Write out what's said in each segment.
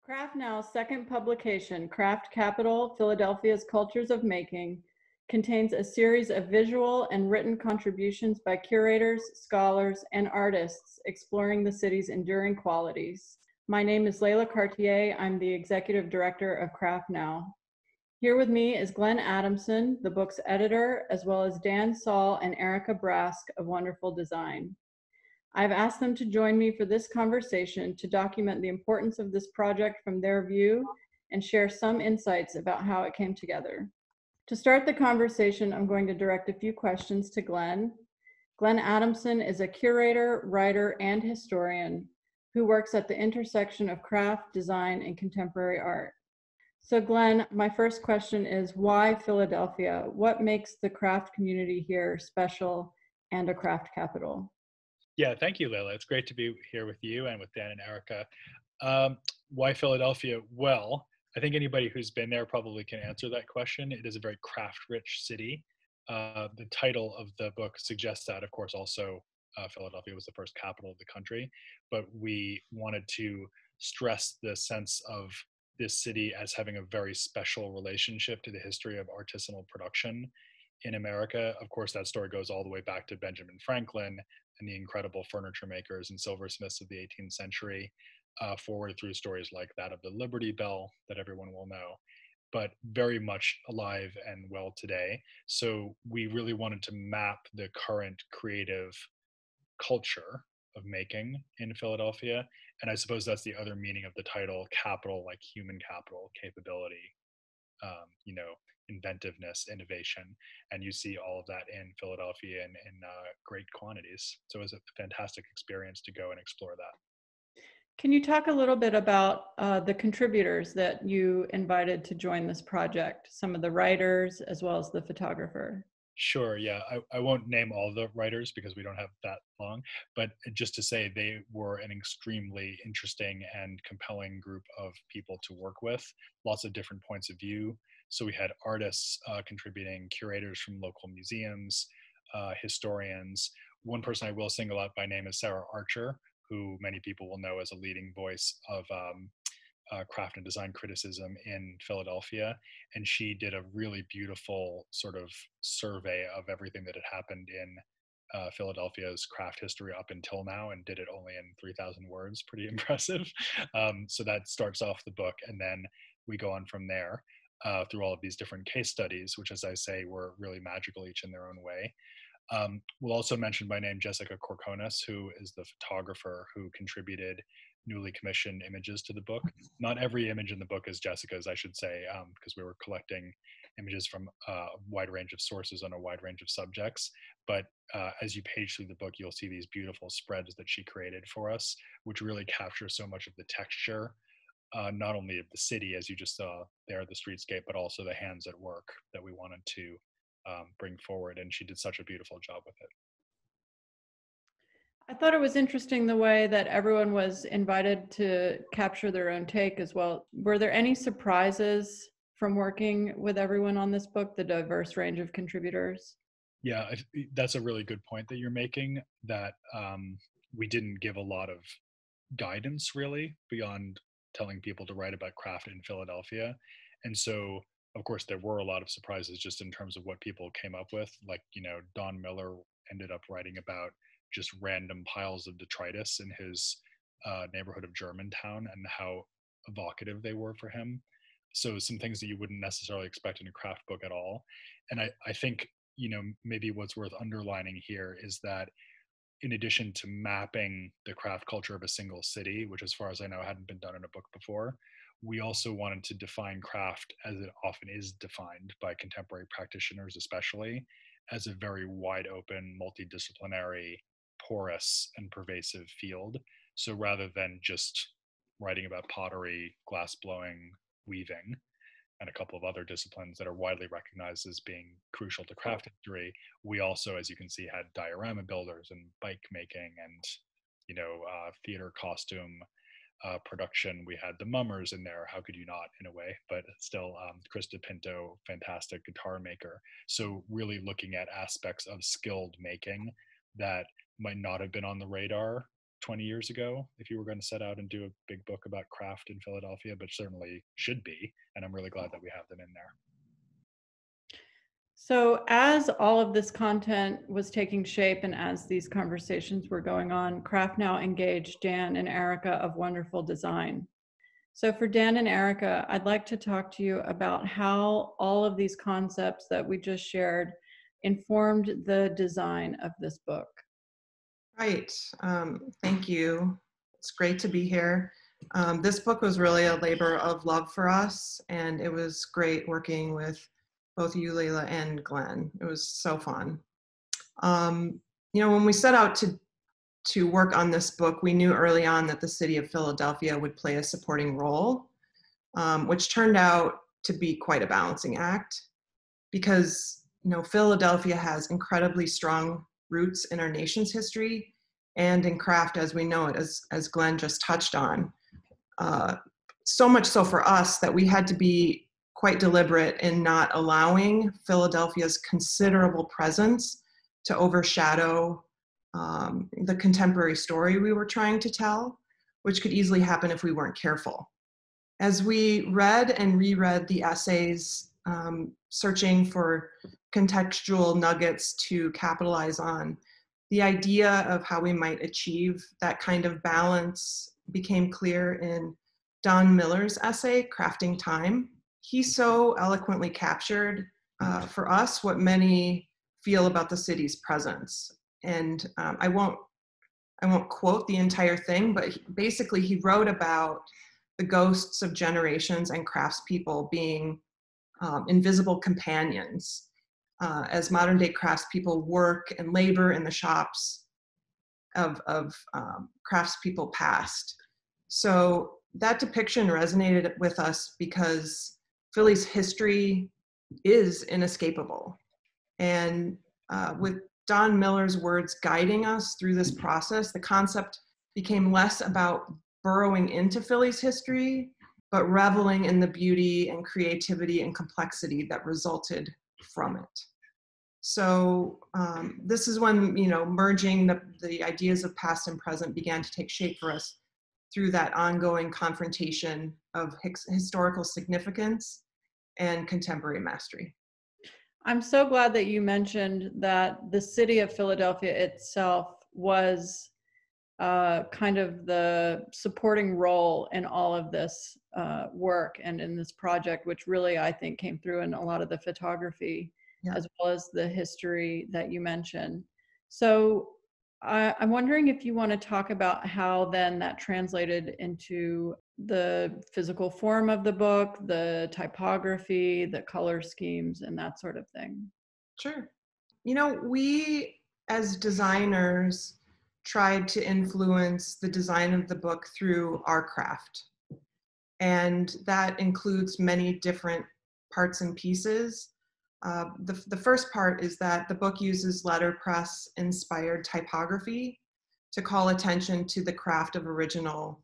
CraftNOW's second publication, Craft Capital, Philadelphia's Cultures of Making, contains a series of visual and written contributions by curators, scholars, and artists exploring the city's enduring qualities. My name is Layla Cartier. I'm the Executive Director of CraftNOW. Here with me is Glenn Adamson, the book's editor, as well as Dan Saul and Erica Brask of Wonderful Design. I've asked them to join me for this conversation to document the importance of this project from their view and share some insights about how it came together. To start the conversation, I'm going to direct a few questions to Glenn. Glenn Adamson is a curator, writer, and historian who works at the intersection of craft, design, and contemporary art. So Glenn, my first question is, why Philadelphia? What makes the craft community here special and a craft capital? Yeah, thank you, Layla. It's great to be here with you and with Dan and Erica. Why Philadelphia? Well, I think anybody who's been there probably can answer that question. It is a very craft-rich city. The title of the book suggests that, of course, also Philadelphia was the first capital of the country, but we wanted to stress the sense of this city as having a very special relationship to the history of artisanal production in America. Of course, that story goes all the way back to Benjamin Franklin and the incredible furniture makers and silversmiths of the 18th century, forward through stories like that of the Liberty Bell that everyone will know, but very much alive and well today. So we really wanted to map the current creative culture of making in Philadelphia. And I suppose that's the other meaning of the title, capital, like human capital, capability, you know, inventiveness, innovation, and you see all of that in Philadelphia in great quantities. So it was a fantastic experience to go and explore that. Can you talk a little bit about the contributors that you invited to join this project, some of the writers as well as the photographer? Sure, yeah. I won't name all the writers because we don't have that long, but just to say they were an extremely interesting and compelling group of people to work with, lots of different points of view. So we had artists contributing, curators from local museums, historians. One person I will single out by name is Sarah Archer, who many people will know as a leading voice of craft and design criticism in Philadelphia. And she did a really beautiful sort of survey of everything that had happened in Philadelphia's craft history up until now, and did it only in 3,000 words. Pretty impressive. So that starts off the book. And then we go on from there through all of these different case studies, which, as I say, were really magical each in their own way. We'll also mention by name Jessica Corconis, who is the photographer who contributed newly commissioned images to the book. Not every image in the book is Jessica's, I should say, because we were collecting images from a wide range of sources on a wide range of subjects. But as you page through the book, you'll see these beautiful spreads that she created for us, which really capture so much of the texture, not only of the city, as you just saw there, the streetscape, but also the hands at work that we wanted to bring forward. And she did such a beautiful job with it. I thought it was interesting the way that everyone was invited to capture their own take as well. Were there any surprises from working with everyone on this book, the diverse range of contributors? Yeah, that's a really good point that you're making, that we didn't give a lot of guidance really beyond telling people to write about craft in Philadelphia. And so, of course, there were a lot of surprises just in terms of what people came up with. Like, you know, Don Miller ended up writing about just random piles of detritus in his neighborhood of Germantown and how evocative they were for him. So some things that you wouldn't necessarily expect in a craft book at all. And I think, you know, maybe what's worth underlining here is that in addition to mapping the craft culture of a single city, which as far as I know hadn't been done in a book before, we also wanted to define craft, as it often is defined by contemporary practitioners especially, as a very wide open, multidisciplinary, porous, and pervasive field. So rather than just writing about pottery, glass blowing, weaving, and a couple of other disciplines that are widely recognized as being crucial to craft history, we also, as you can see, had diorama builders and bike making and, you know, theater costume production. We had the mummers in there. How could you not, in a way? But still, Krista Pinto, fantastic guitar maker. So really looking at aspects of skilled making that might not have been on the radar 20 years ago if you were going to set out and do a big book about craft in Philadelphia, but certainly should be. And I'm really glad that we have them in there. So as all of this content was taking shape and as these conversations were going on, CraftNOW engaged Dan and Erica of Wonderful Design. So for Dan and Erica, I'd like to talk to you about how all of these concepts that we just shared informed the design of this book. Right. Thank you. It's great to be here. This book was really a labor of love for us, and it was great working with both you, Layla, and Glenn. It was so fun. When we set out to work on this book, we knew early on that the city of Philadelphia would play a supporting role, which turned out to be quite a balancing act because, Philadelphia has incredibly strong roots in our nation's history and in craft as we know it, as Glenn just touched on. So much so for us that we had to be quite deliberate in not allowing Philadelphia's considerable presence to overshadow the contemporary story we were trying to tell, which could easily happen if we weren't careful. As we read and reread the essays, searching for contextual nuggets to capitalize on, the idea of how we might achieve that kind of balance became clear in Don Miller's essay, Crafting Time. He so eloquently captured for us what many feel about the city's presence. And I won't quote the entire thing, but basically he wrote about the ghosts of generations and craftspeople being invisible companions as modern day craftspeople work and labor in the shops of craftspeople past. So that depiction resonated with us because Philly's history is inescapable. And with Don Miller's words guiding us through this process, the concept became less about burrowing into Philly's history, but reveling in the beauty and creativity and complexity that resulted from it. So this is when, merging the ideas of past and present began to take shape for us through that ongoing confrontation of historical significance and contemporary mastery. I'm so glad that you mentioned that the city of Philadelphia itself was kind of the supporting role in all of this work and in this project, which really I think came through in a lot of the photography, as well as the history that you mentioned. So I'm wondering if you want to talk about how then that translated into the physical form of the book, the typography, the color schemes, and that sort of thing. Sure. We as designers tried to influence the design of the book through our craft. And that includes many different parts and pieces. The first part is that the book uses letterpress inspired typography to call attention to the craft of original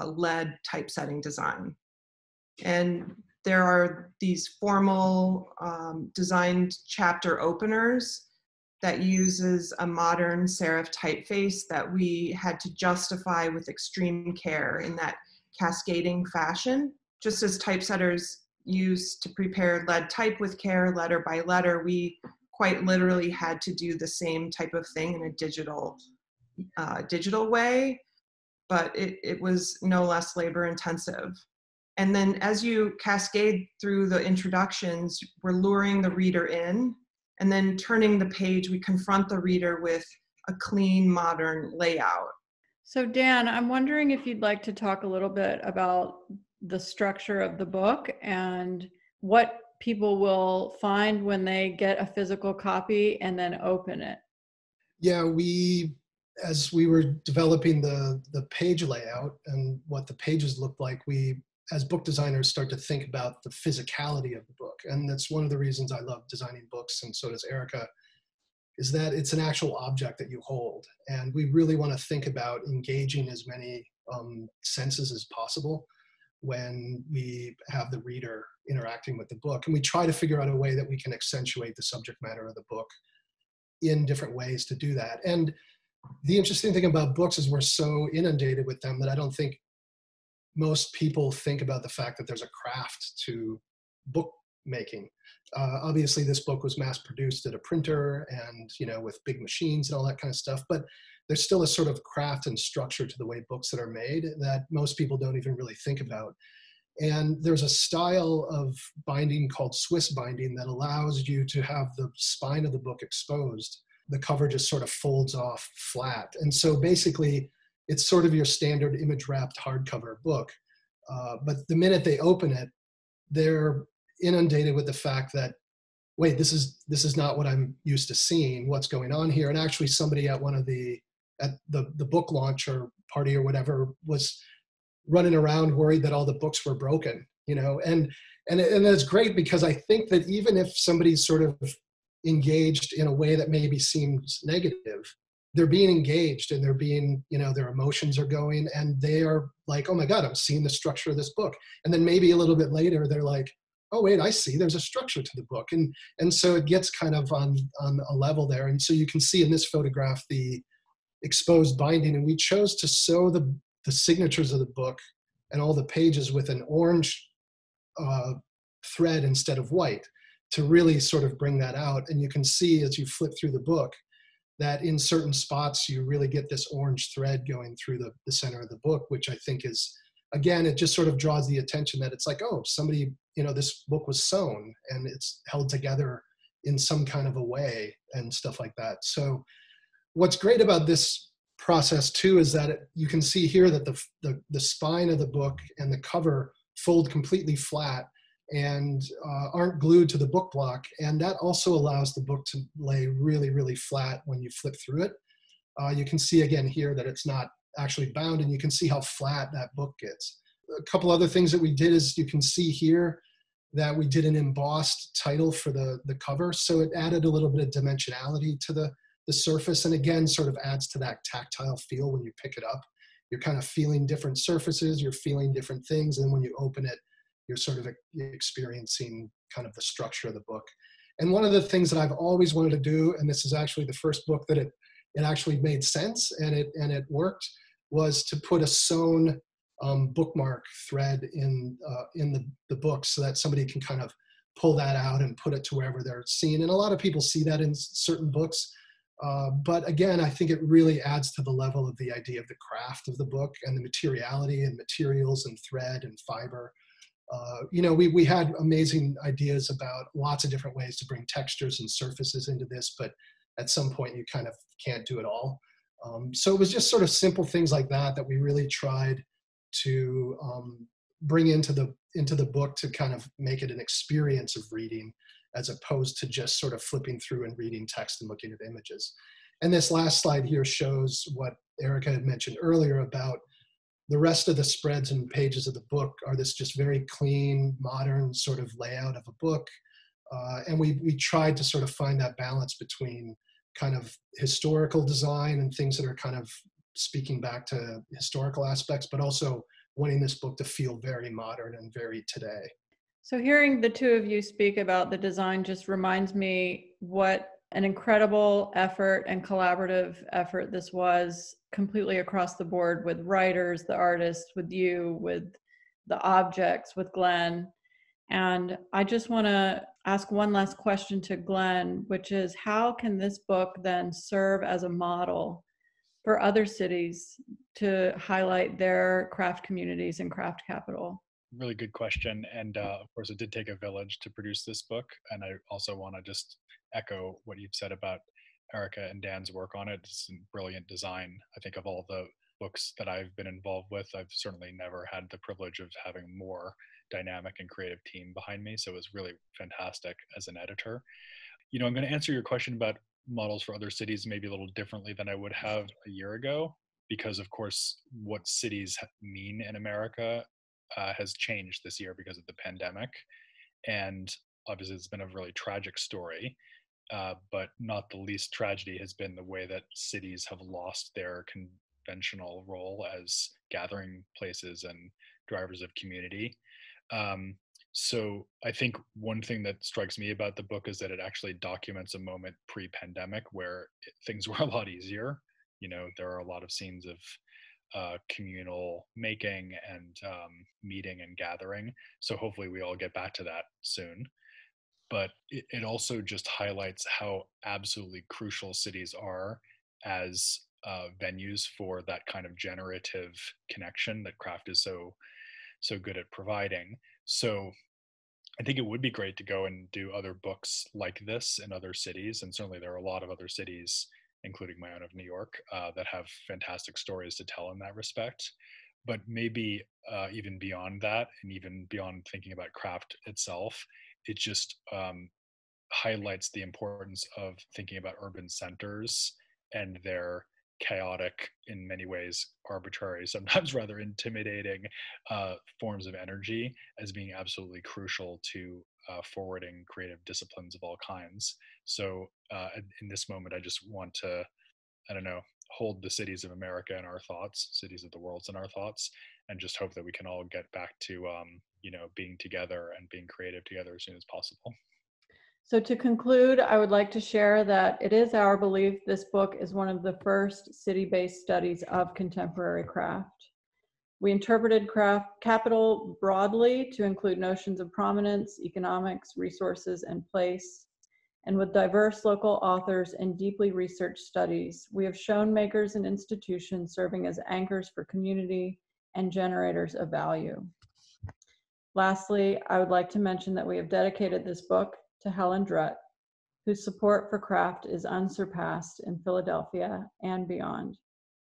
lead typesetting design. And there are these formal designed chapter openers that uses a modern serif typeface that we had to justify with extreme care in that cascading fashion. Just as typesetters used to prepare lead type with care, letter by letter, we quite literally had to do the same type of thing in a digital way, but it was no less labor intensive. And then as you cascade through the introductions, we're luring the reader in, and then turning the page, we confront the reader with a clean, modern layout. So Dan, I'm wondering if you'd like to talk a little bit about the structure of the book and what people will find when they get a physical copy and then open it. Yeah, as we were developing the page layout and what the pages looked like, we, as book designers, start to think about the physicality of the book. And that's one of the reasons I love designing books, and so does Erica, is that it's an actual object that you hold. And we really want to think about engaging as many senses as possible when we have the reader interacting with the book. And we try to figure out a way that we can accentuate the subject matter of the book in different ways to do that. And The interesting thing about books is we're so inundated with them that I don't think most people think about the fact that there's a craft to book making. Obviously, this book was mass produced at a printer and, you know, with big machines and all that kind of stuff, but there's still a sort of craft and structure to the way books that are made that most people don't even really think about. And there's a style of binding called Swiss binding that allows you to have the spine of the book exposed. The cover just sort of folds off flat. And so basically, it's sort of your standard image wrapped hardcover book. But the minute they open it, they're inundated with the fact that, wait, this is not what I'm used to seeing. What's going on here? And actually, somebody at the book launch or party or whatever was running around worried that all the books were broken, you know, and it's great because I think that even if somebody's sort of engaged in a way that maybe seems negative, they're being engaged and they're being, you know, their emotions are going and they are like, oh my God, I'm seeing the structure of this book. And then maybe a little bit later, they're like, oh wait, I see there's a structure to the book. And so it gets kind of on a level there. And so you can see in this photograph, the exposed binding, and we chose to sew the signatures of the book and all the pages with an orange thread instead of white to really sort of bring that out. And you can see as you flip through the book that in certain spots, you really get this orange thread going through the center of the book, which I think is, again, it just sort of draws the attention that it's like, oh, somebody, you know, this book was sewn and it's held together in some kind of a way and stuff like that. So what's great about this process too is that you can see here that the spine of the book and the cover fold completely flat and aren't glued to the book block. And that also allows the book to lay really, really flat when you flip through it. You can see again here that it's not actually bound, and you can see how flat that book gets. A couple other things that we did is you can see here that we did an embossed title for the cover. So it added a little bit of dimensionality to the surface, and again, sort of adds to that tactile feel when you pick it up. You're kind of feeling different surfaces, you're feeling different things, and when you open it, you're sort of experiencing kind of the structure of the book. And one of the things that I've always wanted to do, and this is actually the first book that it actually made sense and it worked, was to put a sewn bookmark thread in the book so that somebody can kind of pull that out and put it to wherever they're seeing. And a lot of people see that in certain books. But again, I think it really adds to the level of the idea of the craft of the book and the materiality and materials and thread and fiber. You know, we had amazing ideas about lots of different ways to bring textures and surfaces into this, but at some point you kind of can't do it all. So it was just sort of simple things like that we really tried to bring into the book to kind of make it an experience of reading, as opposed to just sort of flipping through and reading text and looking at images. And this last slide here shows what Erica had mentioned earlier about the rest of the spreads and pages of the book are this just very clean, modern sort of layout of a book. And we tried to sort of find that balance between kind of historical design and things that are kind of speaking back to historical aspects, but also wanting this book to feel very modern and very today. So hearing the two of you speak about the design just reminds me what an incredible effort and collaborative effort this was, completely across the board, with writers, the artists, with you, with the objects, with Glenn. And I just want to ask one last question to Glenn, which is, how can this book then serve as a model for other cities to highlight their craft communities and craft capital? Really good question. And of course, it did take a village to produce this book. And I also want to just echo what you've said about Erica and Dan's work on it. It's a brilliant design. I think of all the books that I've been involved with, I've certainly never had the privilege of having more dynamic and creative team behind me. So it was really fantastic as an editor. You know, I'm going to answer your question about models for other cities maybe a little differently than I would have a year ago, because of course, what cities mean in America has changed this year because of the pandemic. And obviously it's been a really tragic story, but not the least tragedy has been the way that cities have lost their conventional role as gathering places and drivers of community. So I think one thing that strikes me about the book is that it actually documents a moment pre-pandemic where things were a lot easier. there are a lot of scenes of communal making and meeting and gathering. So hopefully we all get back to that soon. But it also just highlights how absolutely crucial cities are as venues for that kind of generative connection that craft is so good at providing. So I think it would be great to go and do other books like this in other cities, and certainly there are a lot of other cities, including my own of New York, that have fantastic stories to tell in that respect. But maybe even beyond that, and even beyond thinking about craft itself, it just highlights the importance of thinking about urban centers and their chaotic, in many ways arbitrary, sometimes rather intimidating forms of energy as being absolutely crucial to forwarding creative disciplines of all kinds. So in this moment, I just want to, I don't know, hold the cities of America in our thoughts, cities of the world in our thoughts, and just hope that we can all get back to, being together and being creative together as soon as possible. So to conclude, I would like to share that it is our belief this book is one of the first city-based studies of contemporary craft. We interpreted craft capital broadly to include notions of prominence, economics, resources, and place. And with diverse local authors and deeply researched studies, we have shown makers and institutions serving as anchors for community and generators of value. Lastly, I would like to mention that we have dedicated this book to Helen Drutt, whose support for craft is unsurpassed in Philadelphia and beyond.